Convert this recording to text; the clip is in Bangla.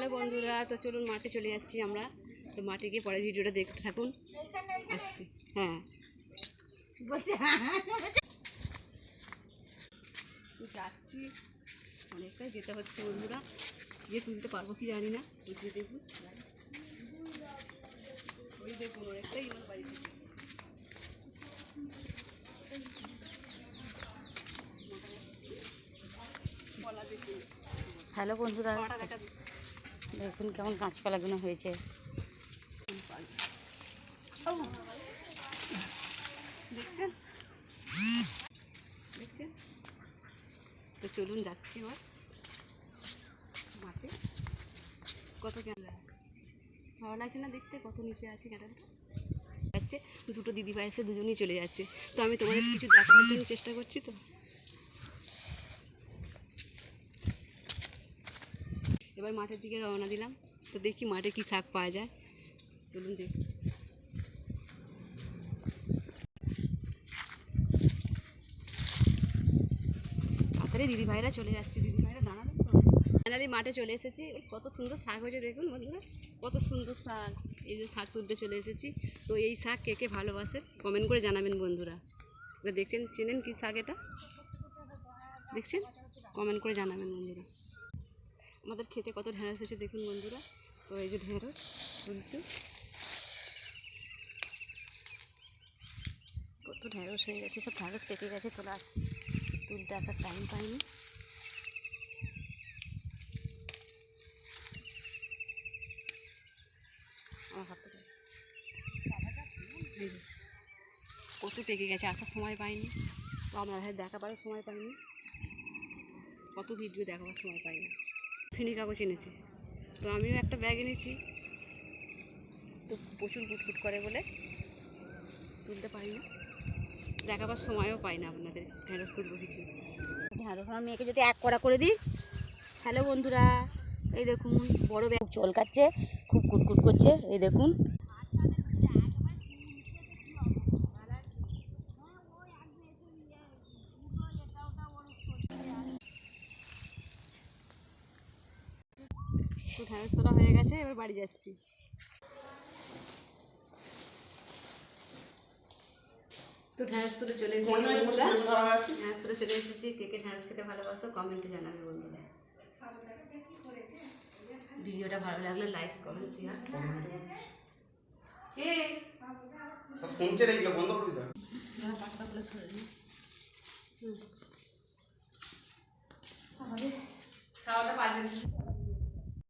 হ্যালো বন্ধুরা, তো চলুন মাঠে চলে যাচ্ছি আমরা। তো মাঠে গিয়ে পরে ভিডিওটা দেখতে থাকুন। আসছি। হ্যাঁ, যাচ্ছি, অনেকটাই যেতে হচ্ছে বন্ধুরা। গিয়ে তুলতে পারবো কি জানি না। বুঝতে দেখুন, ওই দেখুন অনেকটাই আমার বাড়ি থেকে। হ্যালো বন্ধুরা, দেখুন কেমন গাছপালাগুলো হয়েছে। দেখছেন দেখছেন তো চলুন যাচ্ছি এবার মাঠে। কত ক্যামেরা ভালো লাগছে না দেখতে, কত নিচে আছে ক্যামেরাটা যাচ্ছে। দুটো দিদিভাই এসে দুজনেই চলে যাচ্ছে। তো আমি তোমাদের কিছু দেখানোর জন্য চেষ্টা করছি। তো এবার মাঠের দিকে রওনা দিলাম। তো দেখি মাঠে কি শাক পাওয়া যায়। চলুন দেখি। তাড়াতাড়ি দিদিভাইরা চলে যাচ্ছে, দিদিভাইরা দাঁড়াবেন তো। ফাইনালি মাঠে চলে এসেছি। কত সুন্দর শাক হয়েছে দেখুন বন্ধুরা, কত সুন্দর শাক। এই যে শাক তুলতে চলে এসেছি। তো এই শাক কে কে ভালোবাসে কমেন্ট করে জানাবেন বন্ধুরা। এবার দেখছেন, চেনেন কি শাক এটা? দেখছেন, কমেন্ট করে জানাবেন বন্ধুরা। আমাদের খেতে কত ঢেঁড়স হয়েছে দেখুন বন্ধুরা। তো এই যে ঢেঁড়স তুলছি, কত ঢেঁড়স হয়ে গেছে। সব ঢেঁড়স পেকে গেছে, তুলতে আসার টাইম পাইনি। আমার হাতটা কত পেকে গেছে, আসার সময় পাইনি। তো আপনাদের দেখাবার সময় পাইনি, কত ভিডিও দেখাবার সময় পাইনি। ফিনি কাগজ এনেছি, তো আমিও একটা ব্যাগ এনেছি। তো প্রচুর ফুটফুট করে বলে তুলতে পারি না, দেখাবার সময়ও পাই না আপনাদের। ঢেঁড়স তুলবো কিছু। ঢেঁড়স আমার মেয়েকে যদি এক কড়া করে দিই। হ্যালো বন্ধুরা, এই দেখুন বড় ব্যাগ চল কাটছে, খুব কুটকুট করছে। এই দেখুন তো ঢেঁড়স তোলা হয়ে গেছে, এবার বাড়ি যাচ্ছি। তো ঢেঁড়স তুলে চলে এসেছি বন্ধুরা, ঢেঁড়স তুলে চলে এসেছি। কে কে ঢেঁড়স খেতে ভালোবাসো কমেন্টে জানাবে বন্ধুরা। ভিডিওটা ভালো লাগলে লাইক কমেন্ট শেয়ার। শুনছে এইগুলো বন্ধ করে দাও। পাতাগুলো সরে দিই। খাওয়াটা বাজে।